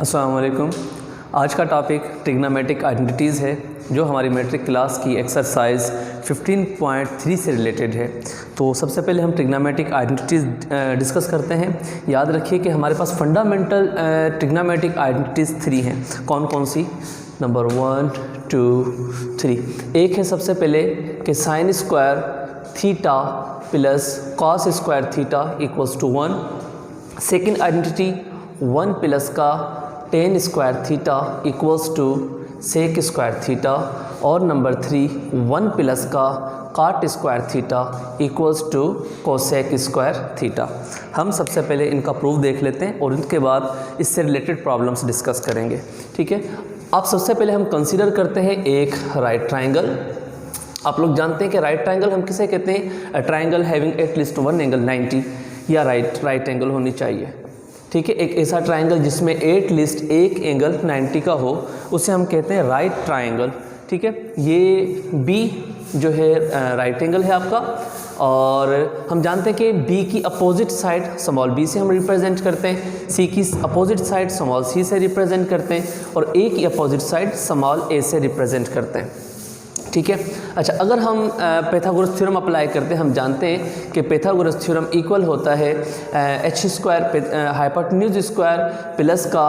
अस्सलाम वालेकुम। आज का टॉपिक ट्रिग्नोमेट्रिक आइडेंटिटीज़ है जो हमारी मैट्रिक क्लास की एक्सरसाइज 15.3 से रिलेटेड है। तो सबसे पहले हम ट्रिग्नोमेट्रिक आइडेंटिटीज़ डिस्कस करते हैं। याद रखिए कि हमारे पास फंडामेंटल ट्रिग्नोमेट्रिक आइडेंटिटीज़ 3 हैं। कौन कौन सी? नंबर 1, 2, 3। एक है सबसे पहले कि sine square theta plus cos square theta equals to 1। Second identity 1 plus का tan square theta equals to sec square theta. और नंबर 3 1 प्लस का cot square theta equals to cosec square theta. हम सबसे पहले इनका प्रूफ देख लेते हैं और उनके बाद इससे रिलेटेड प्रॉब्लम्स डिस्कस करेंगे। ठीक है, अब सबसे पहले हम कंसीडर करते हैं एक राइट ट्राइंगल। आप लोग जानते हैं कि राइट ट्राइंगल हम किसे कहते हैं? Triangle having at least one angle 90 या राइट एंगल होनी चाहिए। ठीक है, एक ऐसा ट्राइंगल जिसमें एटलीस्ट एक एंगल 90 का हो उसे हम कहते हैं राइट ट्राइंगल। ठीक है, ये बी जो है राइट एंगल है आपका, और हम जानते हैं कि बी की अपोजिट साइड स्मॉल बी से हम रिप्रेजेंट करते हैं, सी की अपोजिट साइड स्मॉल सी से रिप्रेजेंट करते हैं, और ए की अपोजिट साइड स्मॉल ए से रिप्रेजेंट करते हैं। ठीक है, अच्छा, अगर हम पैथागोरस थ्योरम अप्लाई करते हैं, हम जानते हैं कि पैथागोरस थ्योरम इक्वल होता है H square hypotenuse square plus का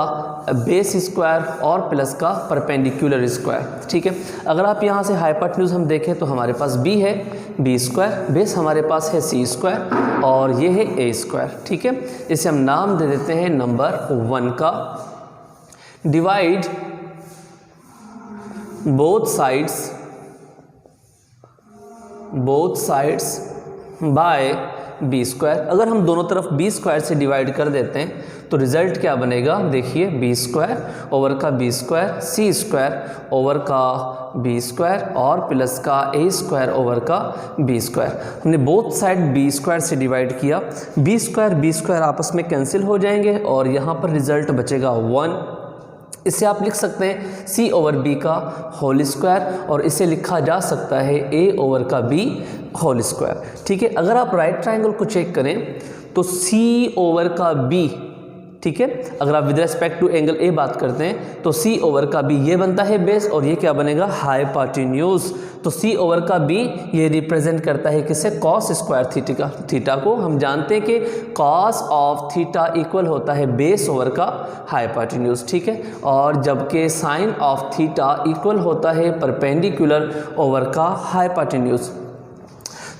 बेस स्क्वायर और प्लस का परपेंडिकुलर स्क्वायर। ठीक है, अगर आप यहाँ से हाइपोटेन्यूज हम देखें तो हमारे पास बी है, बी स्क्वायर, बेस हमारे पास है सी स्क्वायर और ये है ए स्क्वायर। ठीक है, इसे हम नाम दे देते हैं नंबर 1 का। Divide both sides by b square. अगर हम दोनों तरफ बी स्क्वायर से डिवाइड कर देते हैं तो रिजल्ट क्या बनेगा? देखिए, बी स्क्वायर ओवर का बी स्क्वायर, सी स्क्वायर ओवर का बी स्क्वायर और प्लस का ए स्क्वायर ओवर का बी स्क्वायर। हमने बोथ साइड बी स्क्वायर से डिवाइड किया, बी स्क्वायर आपस में कैंसिल हो जाएंगे और यहाँ पर रिजल्ट बचेगा 1। इसे आप लिख सकते हैं c ओवर b का होल स्क्वायर और इसे लिखा जा सकता है a ओवर का b होल स्क्वायर। ठीक है, अगर आप राइट ट्राइंगल को चेक करें तो c ओवर का b, ठीक है, अगर आप with respect to angle a बात करते हैं तो c ओवर का b ये बनता है बेस और ये क्या बनेगा? हाइपोटेन्यूज। तो c ओवर का b ये रिप्रेजेंट करता है किसे? कॉस स्क्वायर थीटा को। हम जानते हैं कि कॉस ऑफ थीटा इक्वल होता है बेस ओवर का हाइपोटेन्यूज। ठीक है, और जबकि साइन ऑफ थीटा इक्वल होता है परपेंडिकुलर ओवर का हाइपोटेन्यूज।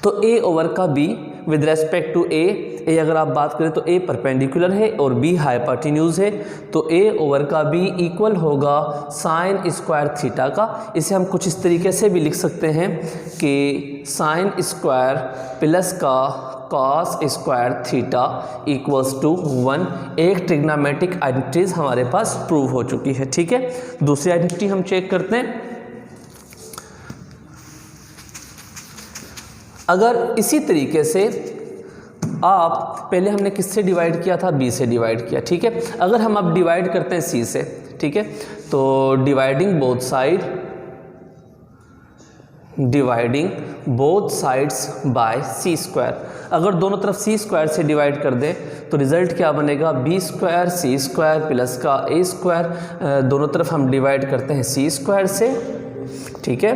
तो a ओवर का b विद रेस्पेक्ट टू ए अगर आप बात करें तो a परपेंडिकुलर है और b हाइपोटेन्यूज है, तो a ओवर का b इक्वल होगा साइन स्क्वायर थीटा का। इसे हम कुछ इस तरीके से भी लिख सकते हैं कि साइन स्क्वायर प्लस का cos square theta equals to 1। एक ट्रिग्नोमेट्रिक आइडेंटिटीज हमारे पास प्रूव हो चुकी है। ठीक है, दूसरी आइडेंटिटी हम चेक करते हैं। अगर इसी तरीके से आप पहले हमने किससे डिवाइड किया था? बी से डिवाइड किया। ठीक है, अगर हम अब डिवाइड करते हैं सी से, ठीक है, तो dividing both sides by c square. अगर दोनों तरफ सी स्क्वायर से डिवाइड कर दें तो रिजल्ट क्या बनेगा? बी स्क्वायर सी स्क्वायर प्लस का ए स्क्वायर। दोनों तरफ हम डिवाइड करते हैं सी स्क्वायर से। ठीक है,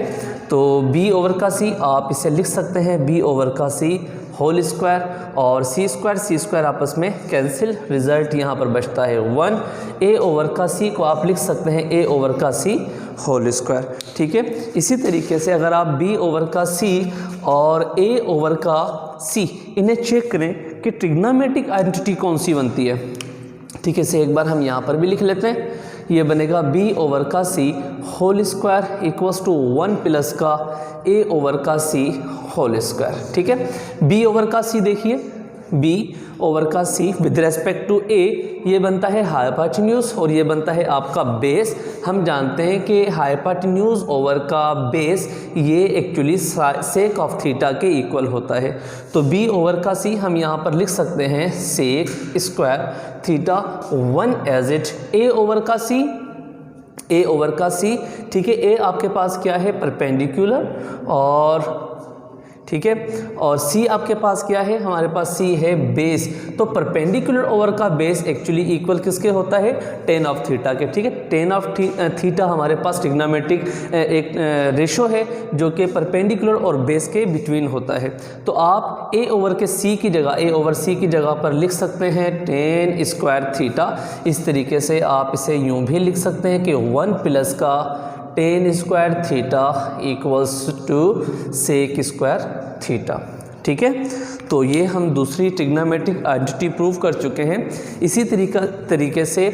तो b ओवर का c आप इसे लिख सकते हैं b ओवर का c होल स्क्वायर और c स्क्वायर आपस में कैंसिल, रिजल्ट यहाँ पर बचता है 1। a ओवर का c को आप लिख सकते हैं a ओवर का c होल स्क्वायर। ठीक है, इसी तरीके से अगर आप b ओवर का c और a ओवर का c इन्हें चेक करें कि ट्रिग्नोमेट्रिक आइडेंटिटी कौन सी बनती है। ठीक है, इसे एक बार हम यहाँ पर भी लिख लेते हैं। ये बनेगा b ओवर का c whole square equals to 1 plus का a ओवर का c होल स्क्वायर। ठीक है, b ओवर का c देखिए, b ओवर का c with respect to a ये बनता है हाइपोटेन्यूज और ये बनता है आपका बेस। हम जानते हैं कि हाइपोटेन्यूज ओवर का बेस ये एक्चुअली सेक ऑफ थीटा के इक्वल होता है। तो b ओवर का c हम यहाँ पर लिख सकते हैं sec square theta 1 as it a over का c। ठीक है, a आपके पास क्या है? परपेंडिकुलर, और ठीक है। और c आपके पास क्या है, हमारे पास c है बेस। तो परपेंडिकुलर ओवर का बेस एक्चुअली इक्वल किसके होता है, tan ऑफ थीटा के, ठीक है। tan ऑफ थीटा हमारे पास ट्रिग्नोमेट्रिक एक रेशो है जो कि परपेंडिकुलर और बेस के बिटवीन होता है। तो आप a ओवर के c की जगह, a ओवर c की जगह पर लिख सकते हैं tan स्क्वायर थीटा। इस तरीके से आप इसे यूं भी लिख सकते हैं कि 1 प्लस का tan square theta equals to sec square theta, ठीक है। तो ये हम दूसरी ट्रिग्नोमेट्रिक आइडेंटिटी प्रूव कर चुके हैं। इसी तरीके से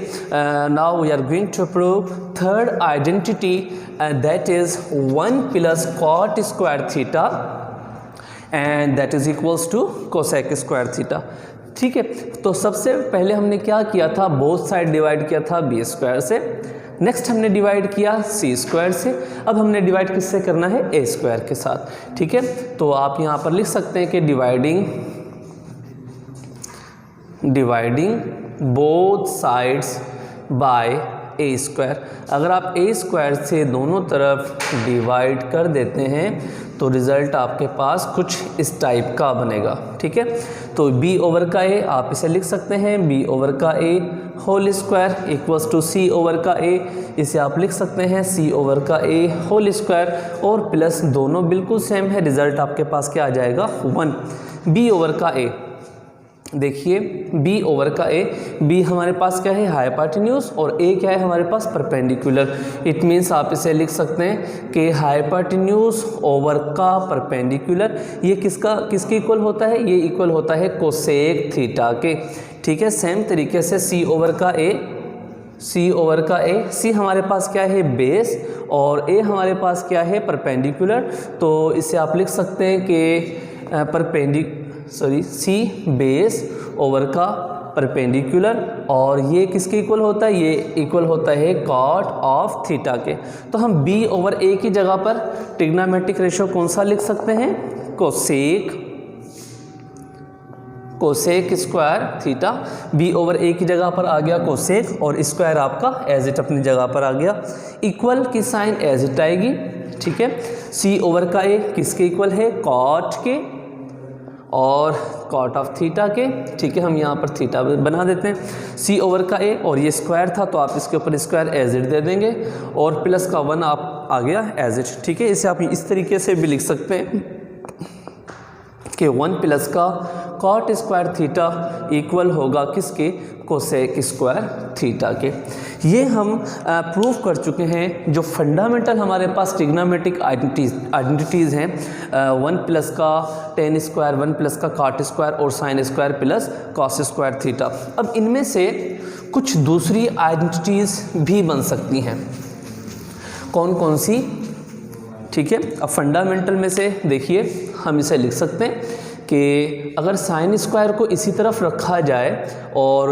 now we are going to prove third identity that is 1 plus cot square theta and that is equals to cosec square theta, ठीक है। तो सबसे पहले हमने क्या किया था, बोथ साइड डिवाइड किया था बी स्क्वायर से, नेक्स्ट हमने डिवाइड किया सी स्क्वायर से, अब हमने डिवाइड किससे करना है, ए स्क्वायर के साथ, ठीक है। तो आप यहाँ पर लिख सकते हैं कि डिवाइडिंग बोथ साइड्स बाय ए स्क्वायर। अगर आप ए स्क्वायर से दोनों तरफ डिवाइड कर देते हैं तो रिज़ल्ट आपके पास कुछ इस टाइप का बनेगा, ठीक है। तो b ओवर का a आप इसे लिख सकते हैं b ओवर का a whole square equals to c over का a, इसे आप लिख सकते हैं c ओवर का a होल स्क्वायर और प्लस दोनों बिल्कुल सेम है, रिज़ल्ट आपके पास क्या आ जाएगा 1। b ओवर का a, देखिए b ओवर का a, b हमारे पास क्या है, हाइपोटेन्यूज, और a क्या है हमारे पास, परपेंडिकुलर। इट मीन्स आप इसे लिख सकते हैं कि हाइपोटेन्यूज ओवर का परपेंडिकुलर, ये किसके इक्वल होता है, ये इक्वल होता है कोसेक थीटा के, ठीक है। सेम तरीके से c ओवर का a, c हमारे पास क्या है, बेस, और a हमारे पास क्या है, परपेंडिकुलर। तो इसे आप लिख सकते हैं कि c बेस ओवर का परपेंडिकुलर, और ये किसके इक्वल होता है, ये इक्वल होता है कॉट ऑफ थीटा के। तो हम b ओवर a की जगह पर ट्रिग्नोमेट्रिक रेशो कौन सा लिख सकते हैं, cosec square theta. b over a की जगह पर आ गया कोसेक, और स्क्वायर आपका एज इट अपनी जगह पर आ गया, इक्वल की साइन एज इट आएगी, ठीक है। c ओवर का a किसके इक्वल है, कॉट के और कॉट ऑफ थीटा के, ठीक है। हम यहाँ पर थीटा बना देते हैं, c ओवर का a, और ये स्क्वायर था तो आप इसके ऊपर स्क्वायर एज इट दे देंगे, और प्लस का 1 आप आ गया एज इट, ठीक है। इसे आप इस तरीके से भी लिख सकते हैं कि 1 प्लस का कॉट स्क्वायर थीटा इक्वल होगा किसके, कोसेक स्क्वायर थीटा के। ये हम प्रूव कर चुके हैं जो फंडामेंटल हमारे पास ट्रिग्नोमेट्रिक आइडेंटिटीज़ हैं, 1 प्लस का tan स्क्वायर, 1 प्लस का कॉट स्क्वायर और sign square plus cos square theta. अब इनमें से कुछ दूसरी आइडेंटिटीज़ भी बन सकती हैं, कौन कौन सी, ठीक है। अब फंडामेंटल में से देखिए हम इसे लिख सकते हैं कि अगर साइन स्क्वायर को इसी तरफ रखा जाए और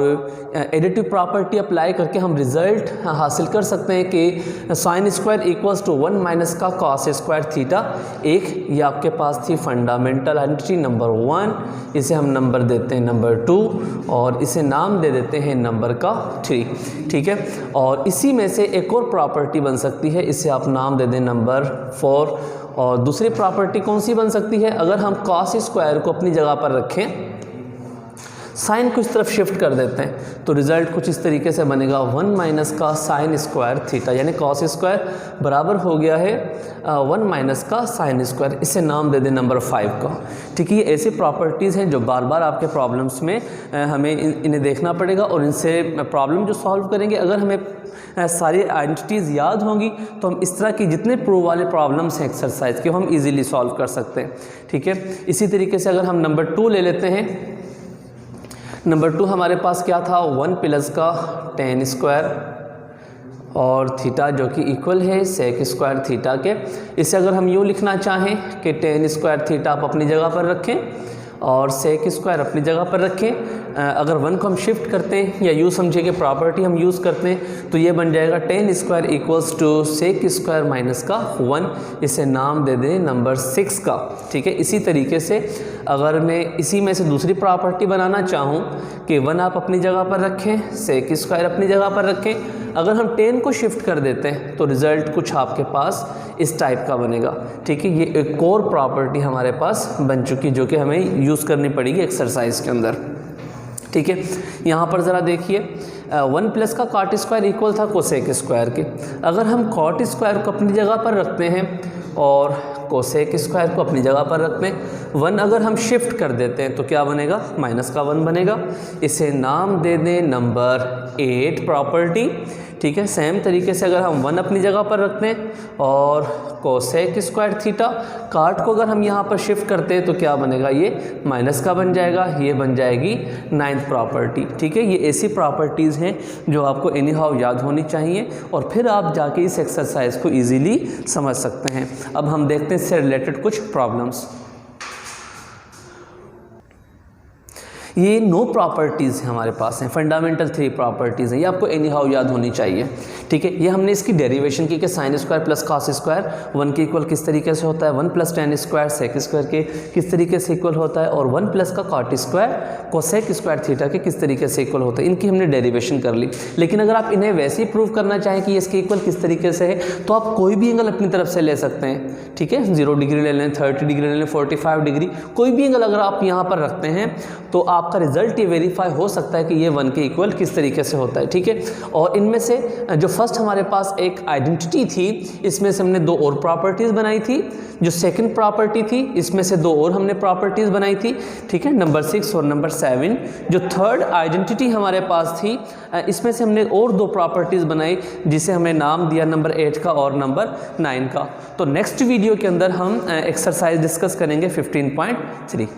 एडिटिव प्रॉपर्टी अप्लाई करके हम रिज़ल्ट हासिल कर सकते हैं कि sine square equals to 1 minus का कॉस स्क्वायर थीटा। एक ये आपके पास थी फंडामेंटल आइडेंटिटी नंबर 1, इसे हम नंबर देते हैं नंबर 2, और इसे नाम दे देते हैं नंबर का 3, ठीक है। और इसी में से एक और प्रॉपर्टी बन सकती है, इसे आप नाम दे दें नंबर 4। और दूसरी प्रॉपर्टी कौन सी बन सकती है, अगर हम कॉस स्क्वायर को अपनी जगह पर रखें, साइन को इस तरफ शिफ्ट कर देते हैं, तो रिज़ल्ट कुछ इस तरीके से बनेगा 1 माइनस का साइन स्क्वायर थीटा, यानी कॉस स्क्वायर बराबर हो गया है 1 माइनस का साइन स्क्वायर। इसे नाम दे दें नंबर 5 का, ठीक है। ये ऐसी प्रॉपर्टीज़ हैं जो बार बार आपके प्रॉब्लम्स में हमें इन्हें देखना पड़ेगा, और इनसे प्रॉब्लम जो सॉल्व करेंगे, अगर हमें सारी आइडेंटिटीज़ याद होंगी तो हम इस तरह की जितने प्रूव वाले प्रॉब्लम्स हैं एक्सरसाइज के हम इजीली सॉल्व कर सकते हैं, ठीक है। इसी तरीके से अगर हम नंबर 2 ले लेते हैं, नंबर 2 हमारे पास क्या था, 1 प्लस का tan स्क्वायर और थीटा जो कि इक्वल है सेक स्क्वायर थीटा के। इसे अगर हम यूँ लिखना चाहें कि tan स्क्वायर थीटा आप अपनी जगह पर रखें और सेक स्क्वायर अपनी जगह पर रखें, अगर 1 को हम शिफ्ट करते हैं या यूँ समझिए कि प्रॉपर्टी हम यूज़ करते हैं तो ये बन जाएगा tan square equals to sec square minus का 1, इसे नाम दे दें नंबर 6 का, ठीक है। इसी तरीके से अगर मैं इसी में से दूसरी प्रॉपर्टी बनाना चाहूँ कि 1 आप अपनी जगह पर रखें, सेक स्क्वायर अपनी जगह पर रखें, अगर हम tan को शिफ्ट कर देते हैं तो रिज़ल्ट कुछ आपके पास इस टाइप का बनेगा। ठीक है, ये एक कोर प्रॉपर्टी हमारे पास बन चुकी जो कि हमें यूज़ करनी पड़ेगी एक्सरसाइज के अंदर। ठीक है, यहाँ पर ज़रा देखिए 1 प्लस का कॉट स्क्वायर इक्वल था कोसेक स्क्वायर के। अगर हम कॉट स्क्वायर को अपनी जगह पर रखते हैं और कोसेक स्क्वायर को अपनी जगह पर रखते हैं, 1 अगर हम शिफ्ट कर देते हैं तो क्या बनेगा, माइनस का 1 बनेगा। इसे नाम दे दें नंबर 8 प्रॉपर्टी। ठीक है, सेम तरीके से अगर हम 1 अपनी जगह पर रखते हैं और कोसेक स्क्वायर थीटा, काट को अगर हम यहाँ पर शिफ्ट करते हैं तो क्या बनेगा, ये माइनस का बन जाएगा, ये बन जाएगी 9th प्रॉपर्टी। ठीक है, ये ऐसी प्रॉपर्टीज़ हैं जो आपको एनी हाउ याद होनी चाहिए और फिर आप जाके इस एक्सरसाइज को ईजीली समझ सकते हैं। अब हम देखते हैं इससे रिलेटेड कुछ प्रॉब्लम्स। ये 9 प्रॉपर्टीज़ हमारे पास हैं, फंडामेंटल 3 प्रॉपर्टीज़ हैं, ये आपको एनी हाउ याद होनी चाहिए। ठीक है, ये हमने इसकी डेरिवेशन की कि sine square plus cos square 1 के इक्वल किस तरीके से होता है, 1 plus tan square sec square के किस तरीके से इक्वल होता है, और 1 प्लस का cot square cosec square theta के किस तरीके से इक्वल होता है, इनकी हमने डेरिवेशन कर ली। लेकिन अगर आप इन्हें वैसे ही प्रूव करना चाहें कि इसके इक्वल किस तरीके से है तो आप कोई भी एंगल अपनी तरफ से ले सकते हैं। ठीक है, 0 डिग्री ले लें, 30 डिग्री ले लें, 45 डिग्री, कोई भी एंगल अगर आप यहाँ पर रखते हैं तो आपका रिजल्ट ये वेरीफाई हो सकता है कि ये 1 के इक्वल किस तरीके से होता है। ठीक है, और इनमें से जो फर्स्ट हमारे पास एक आइडेंटिटी थी, इसमें से हमने 2 और प्रॉपर्टीज़ बनाई थी। जो सेकंड प्रॉपर्टी थी, इसमें से 2 और हमने प्रॉपर्टीज़ बनाई थी। ठीक है, नंबर 6 और नंबर 7। जो थर्ड आइडेंटिटी हमारे पास थी, इसमें से हमने और 2 प्रॉपर्टीज़ बनाई जिसे हमने नाम दिया नंबर 8 का और नंबर 9 का। तो नेक्स्ट वीडियो के अंदर हम एक्सरसाइज डिस्कस करेंगे 15.3।